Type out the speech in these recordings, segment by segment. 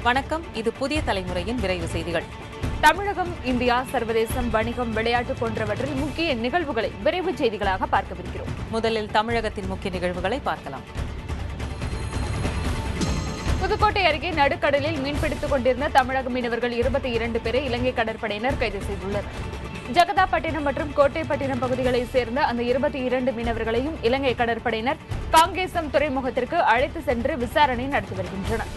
வணக்கம். இது புதிய தலைமுறையின் விரைவு செய்திகள். தமிழகம், இந்தியா, சர்வதேசம், வணிகம், விளையாட்டு போன்றவற்றில் முக்கிய நிகழ்வுகளை விரைவு செய்திகளாக பார்க்கவிருக்கிறோம். முதலில் தமிழகத்தின் முக்கிய நிகழ்வுகளை பார்க்கலாம். புதுக்கோட்டை அருகே நடுக்கடலில் மீன்பிடித்துக் கொண்டிருந்த தமிழக மீனவர்கள் 22 பேரை இலங்கை கடற்படையினர் கைது செய்துள்ளனர். ஜகதாப்பட்டினம் மற்றும் கோட்டைப்பட்டினம் பகுதிகளைச் சேர்ந்த அந்த 22 மீனவர்களையும் இலங்கை கடற்படையினர் காங்கேசம் துறைமுகத்திற்கு அழைத்து சென்று விசாரணை நடத்தி வருகின்றனர்.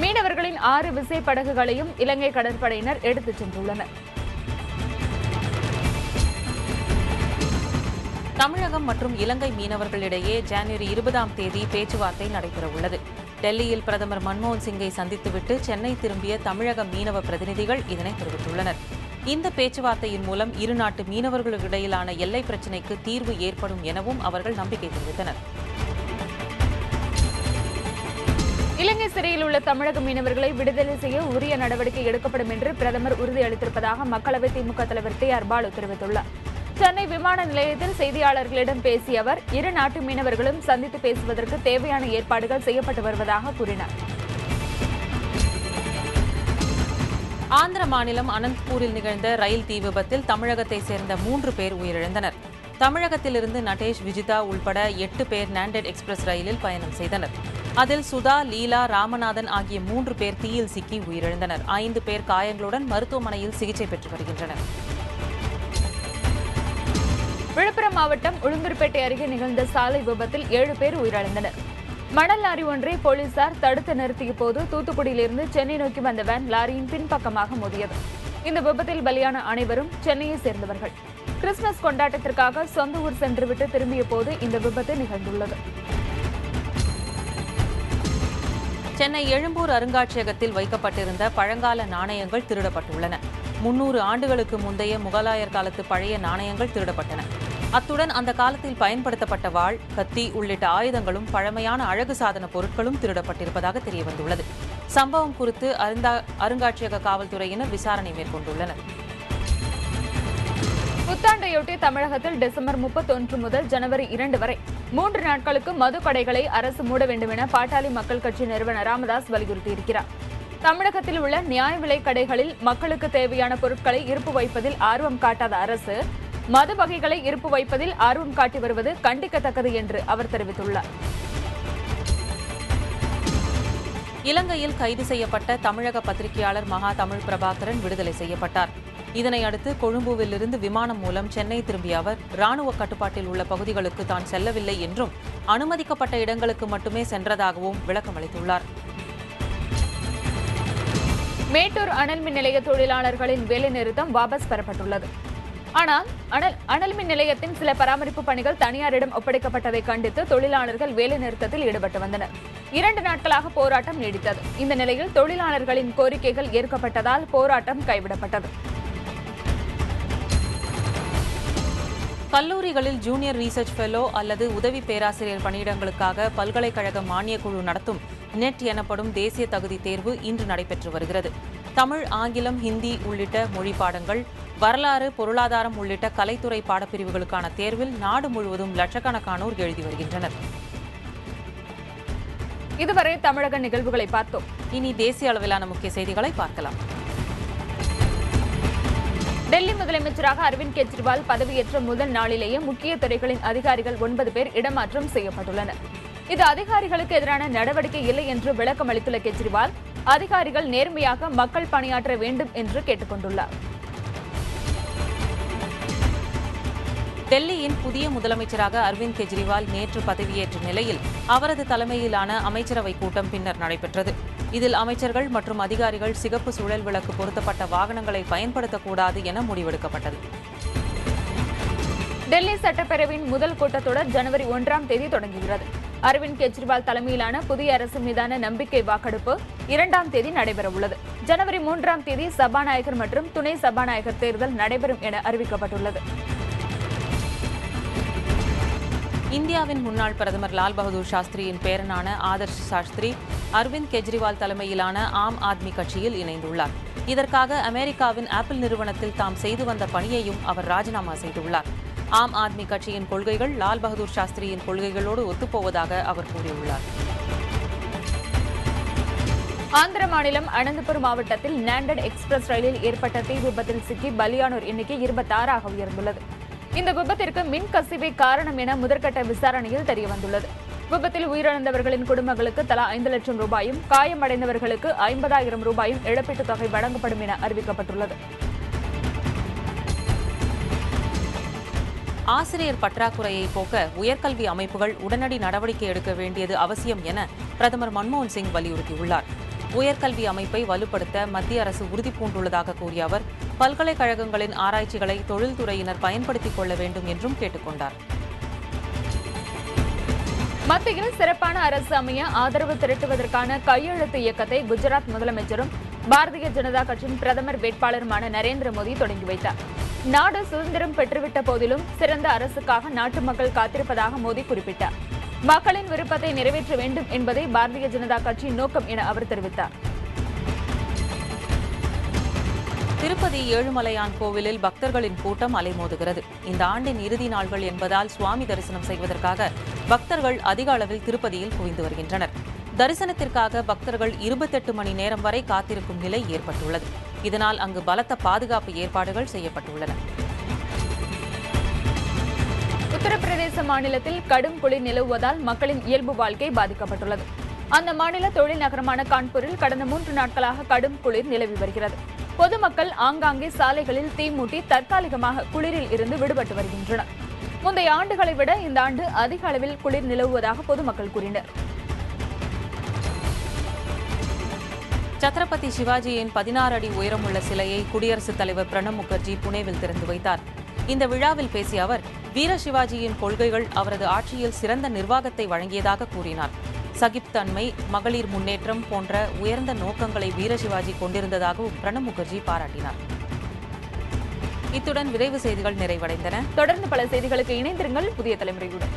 மீனவர்களின் 6 விசைப்படகுகளையும் இலங்கை கடற்படையினர் எடுத்துச் சென்றுள்ளனர். தமிழகம் மற்றும் இலங்கை மீனவர்களிடையே ஜனவரி 20ஆம் தேதி பேச்சுவார்த்தை நடைபெறவுள்ளது. டெல்லியில் பிரதமர் மன்மோகன் சிங்கை சந்தித்துவிட்டு சென்னை திரும்பிய தமிழக மீனவ பிரதிநிதிகள் இதனை தெரிவித்துள்ளனர். இந்த பேச்சுவார்த்தையின் மூலம் இரு நாட்டு மீனவர்களுக்கிடையிலான எல்லை பிரச்சினைக்கு தீர்வு ஏற்படும் எனவும் அவர்கள் நம்பிக்கை தெரிவித்தனர். இலங்கை சிறையில் உள்ள தமிழக மீனவர்களை விடுதலை செய்ய உரிய நடவடிக்கை எடுக்கப்படும் என்று பிரதமர் உறுதியளித்திருப்பதாக மக்களவை திமுக தலைவர் டி.ஆர். பாலு தெரிவித்துள்ளார். சென்னை விமான நிலையத்தில் செய்தியாளர்களிடம் பேசிய அவர், இரு நாட்டு மீனவர்களும் சந்தித்து பேசுவதற்கு தேவையான ஏற்பாடுகள் செய்யப்பட்டு வருவதாக கூறினார். ஆந்திர மாநிலம் அனந்தபூரில் நிகழ்ந்த ரயில் தீ விபத்தில் தமிழகத்தைச் சேர்ந்த 3 பேர் உயிரிழந்தனர். தமிழகத்திலிருந்து நட்டேஷ், விஜிதா உள்பட 8 பேர் நாண்டெட் எக்ஸ்பிரஸ் ரயிலில் பயணம் செய்தனர். அதில் சுதா, லீலா, ராமநாதன் ஆகிய 3 பேர் தீயில் சிக்கி உயிரிழந்தனர். 5 பேர் காயங்களுடன் மருத்துவமனையில் சிகிச்சை பெற்று வருகின்றனர். விழுப்புரம் மாவட்டம் உளுந்தூர்பேட்டை அருகே நிகழ்ந்த சாலை விபத்தில் 7 பேர் உயிரிழந்தனர். மணல் லாரி ஒன்றை போலீசார் தடுத்து நிறுத்திய போது தூத்துக்குடியிலிருந்து சென்னை நோக்கி வந்த வேன் லாரியின் பின்பக்கமாக மோதியது. இந்த விபத்தில் பலியான அனைவரும் சென்னையை சேர்ந்தவர்கள். கிறிஸ்துமஸ் கொண்டாட்டத்திற்காக சொந்த ஊர் சென்றுவிட்டு திரும்பிய போது இந்த விபத்து நிகழ்ந்துள்ளது. சென்னை எழும்பூர் அருங்காட்சியகத்தில் வைக்கப்பட்டிருந்த பழங்கால நாணயங்கள் திருடப்பட்டுள்ளன. 300 ஆண்டுகளுக்கு முந்தைய முகலாயர் காலத்து பழைய நாணயங்கள் திருடப்பட்டன. அத்துடன் அந்த காலத்தில் பயன்படுத்தப்பட்ட வாள், கத்தி உள்ளிட்ட ஆயுதங்களும் பழமையான அழகு சாதன பொருட்களும் திருடப்பட்டிருப்பதாக தெரியவந்துள்ளது. சம்பவம் குறித்து அருங்காட்சியக காவல்துறையினர் விசாரணை மேற்கொண்டுள்ளனர். புத்தாண்டையொட்டி தமிழகத்தில் டிசம்பர் 31 முதல் ஜனவரி 2 வரை 3 நாட்களுக்கு மது கடைகளை அரசு மூட வேண்டும் என பாட்டாளி மக்கள் கட்சி நிறுவனர் ராமதாஸ் வலியுறுத்தியிருக்கிறார். தமிழகத்தில் உள்ள நியாய விலை கடைகளில் மக்களுக்கு தேவையான பொருட்களை இருப்பு வைப்பதில் ஆர்வம் காட்டாத அரசு மது வகைகளை இருப்பு வைப்பதில் ஆர்வம் காட்டி வருவது கண்டிக்கத்தக்கது என்று அவர் தெரிவித்துள்ளார். இலங்கையில் கைது செய்யப்பட்ட தமிழக பத்திரிகையாளர் மகா தமிழ் பிரபாகரன் விடுதலை செய்யப்பட்டார். இதனையடுத்து கொழும்புவிலிருந்து விமானம் மூலம் சென்னை திரும்பிய அவர் ராணுவ கட்டுப்பாட்டில் உள்ள பகுதிகளுக்கு தான் செல்லவில்லை என்றும் அனுமதிக்கப்பட்ட இடங்களுக்கு மட்டுமே சென்றதாகவும் விளக்கமளித்துள்ளார். மேட்டூர் அனல் மின் நிலைய தொழிலாளர்களின் வேலைநிறுத்தம் வாபஸ் பெறப்பட்டுள்ளது. ஆனால் அனல் மின் நிலையத்தின் சில பராமரிப்பு பணிகள் தனியாரிடம் ஒப்படைக்கப்பட்டதை கண்டித்து தொழிலாளர்கள் வேலைநிறுத்தத்தில் ஈடுபட்டு வந்தனர். 2 நாட்களாக போராட்டம் நீடித்தது. இந்த நிலையில் தொழிலாளர்களின் கோரிக்கைகள் ஏற்கப்பட்டதால் போராட்டம் கைவிடப்பட்டது. கல்லூரிகளில் ஜூனியர் ரீசர்ச் ஃபெலோ அல்லது உதவி பேராசிரியர் பணியிடங்களுக்காக பல்கலைக்கழக மானியக்குழு நடத்தும் நெட் எனப்படும் தேசிய தகுதி தேர்வு இன்று நடைபெற்று வருகிறது. தமிழ், ஆங்கிலம், ஹிந்தி உள்ளிட்ட மொழி பாடங்கள், வரலாறு, பொருளாதாரம் உள்ளிட்ட கலைத்துறை பாடப்பிரிவுகளுக்கான தேர்வில் நாடு முழுவதும் லட்சக்கணக்கானோர் எழுதி வருகின்றனர். இதுவரை தமிழக நிகழ்வுகளை பார்த்தோம். இனி தேசிய அளவிலான முக்கிய செய்திகளை பார்க்கலாம். டெல்லி முதலமைச்சராக அரவிந்த் கெஜ்ரிவால் பதவியேற்ற முதல் நாளிலேயே முக்கிய துறைகளின் அதிகாரிகள் 9 பேர் இடமாற்றம் செய்யப்பட்டுள்ளனர். இது அதிகாரிகளுக்கு எதிரான நடவடிக்கை இல்லை என்று விளக்கம் அளித்துள்ள கெஜ்ரிவால், அதிகாரிகள் நேர்மையாக மக்கள் பணியாற்ற வேண்டும் என்று கேட்டுக் கொண்டுள்ளார். டெல்லியின் புதிய முதலமைச்சராக அரவிந்த் கெஜ்ரிவால் நேற்று பதவியேற்ற நிலையில் அவரது தலைமையிலான அமைச்சரவை கூட்டம் பின்னர் நடைபெற்றது. இதில் அமைச்சர்கள் மற்றும் அதிகாரிகள் சிகப்பு சுழல் விளக்கு பொருத்தப்பட்ட வாகனங்களை பயன்படுத்தக்கூடாது என முடிவெடுக்கப்பட்டது. டெல்லி சட்டப்பேரவையின் முதல் கூட்டத்தொடர் ஜனவரி 1ஆம் தேதி தொடங்குகிறது. அரவிந்த் கெஜ்ரிவால் தலைமையிலான புதிய அரசு மீதான நம்பிக்கை வாக்கெடுப்பு 2ஆம் தேதி நடைபெறவுள்ளது. ஜனவரி 3ஆம் தேதி சபாநாயகர் மற்றும் துணை சபாநாயகர் தேர்தல் நடைபெறும் என அறிவிக்கப்பட்டுள்ளது. இந்தியாவின் முன்னாள் பிரதமர் லால் பகதூர் சாஸ்திரியின் பேரனான ஆதர்ஷ் சாஸ்திரி அரவிந்த் கெஜ்ரிவால் தலைமையிலான ஆம் ஆத்மி கட்சியில் இணைந்துள்ளார். இதற்காக அமெரிக்காவின் ஆப்பிள் நிறுவனத்தில் தாம் செய்து வந்த பணியையும் அவர் ராஜினாமா செய்துள்ளார். ஆம் ஆத்மி கட்சியின் கொள்கைகள் லால் பகதூர் சாஸ்திரியின் கொள்கைகளோடு ஒத்துப்போவதாக அவர் கூறியுள்ளார். ஆந்திர மாநிலம் அனந்தபுரம் மாவட்டத்தில் நாண்டட் எக்ஸ்பிரஸ் ரயிலில் ஏற்பட்ட தீ விபத்தில் சிக்கி பலியானோர் எண்ணிக்கை 26ஆக உயர்ந்துள்ளது. இந்த விபத்திற்கு மின் கசிவே காரணம் என முதற்கட்ட விசாரணையில் தெரியவந்துள்ளது. விபத்தில் உயிரிழந்தவர்களின் குடும்பங்களுக்கு தலா 5 லட்சம் ரூபாயும், காயமடைந்தவர்களுக்கு 50,000 ரூபாயும் இழப்பீட்டுத் தொகை வழங்கப்படும் என அறிவிக்கப்பட்டுள்ளது. ஆசிரியர் பற்றாக்குறையை போக்க உயர்கல்வி அமைப்புகள் உடனடி நடவடிக்கை எடுக்க வேண்டியது அவசியம் என பிரதமர் மன்மோகன் சிங் வலியுறுத்தியுள்ளார். உயர்கல்வி அமைப்பை வலுப்படுத்த மத்திய அரசு உறுதிபூண்டுள்ளதாக கூறிய அவர், பல்கலைக்கழகங்களின் ஆராய்ச்சிகளை தொழில்துறையினர் பயன்படுத்திக் கொள்ள வேண்டும் என்றும் கேட்டுக் கொண்டார். மத்தியில் சிறப்பான அரசு அமைய ஆதரவு திரட்டுவதற்கான கையெழுத்து இயக்கத்தை குஜராத் முதலமைச்சரும் பாரதிய ஜனதா கட்சியின் பிரதமர் வேட்பாளருமான நரேந்திர மோடி தொடங்கி வைத்தார். நாடு சுதந்திரம் பெற்றுவிட்ட போதிலும் சிறந்த அரசுக்காக நாட்டு மக்கள் காத்திருப்பதாக மோடி குறிப்பிட்டார். மக்களின் விருப்பத்தை நிறைவேற்ற வேண்டும் என்பதே பாரதிய ஜனதா கட்சியின் நோக்கம் என அவர் தெரிவித்தார். திருப்பதி ஏழுமலையான் கோவிலில் பக்தர்களின் கூட்டம் அலைமோதுகிறது. இந்த ஆண்டின் இறுதி நாள்கள் என்பதால் சுவாமி தரிசனம் செய்வதற்காக பக்தர்கள் அதிக அளவில் திருப்பதியில் குவிந்து வருகின்றனர். தரிசனத்திற்காக பக்தர்கள் 28 மணி நேரம் வரை காத்திருக்கும் நிலை ஏற்பட்டுள்ளது. இதனால் அங்கு பலத்த பாதுகாப்பு ஏற்பாடுகள் செய்யப்பட்டுள்ளன. உத்தரப்பிரதேச மாநிலத்தில் கடும் குளிர் நிலவுவதால் மக்களின் இயல்பு வாழ்க்கை பாதிக்கப்பட்டுள்ளது. அந்த மாநில தொழில் நகரமான கான்பூரில் கடந்த 3 நாட்களாக கடும் குளிர் நிலவி வருகிறது. பொதுமக்கள் ஆங்காங்கே சாலைகளில் தீ மூட்டி தற்காலிகமாக குளிரில் இருந்து விடுபட்டு வருகின்றனர். முந்தைய ஆண்டுகளை விட இந்த ஆண்டு அதிக அளவில் குளிர் நிலவுவதாக பொதுமக்கள் கூறினர். சத்ரபதி சிவாஜியின் 16 அடி உயரமுள்ள சிலையை குடியரசுத் தலைவர் பிரணப் முகர்ஜி புனேவில் திறந்து வைத்தார். இந்த விழாவில் பேசிய அவர், வீர சிவாஜியின் கொள்கைகள் அவரது ஆட்சியில் சிறந்த நிர்வாகத்தை வழங்கியதாக கூறினார். சகிப்தன்மை, மகளிர் முன்னேற்றம் போன்ற உயர்ந்த நோக்கங்களை வீர சிவாஜி கொண்டிருந்ததாகவும் பிரணப் முகர்ஜி பாராட்டினார். இத்துடன் விரைவு செய்திகள் நிறைவடைந்தன. தொடர்ந்து பல செய்திகளுக்கு இணைந்திருங்கள் புதிய தலைமுறையுடன்.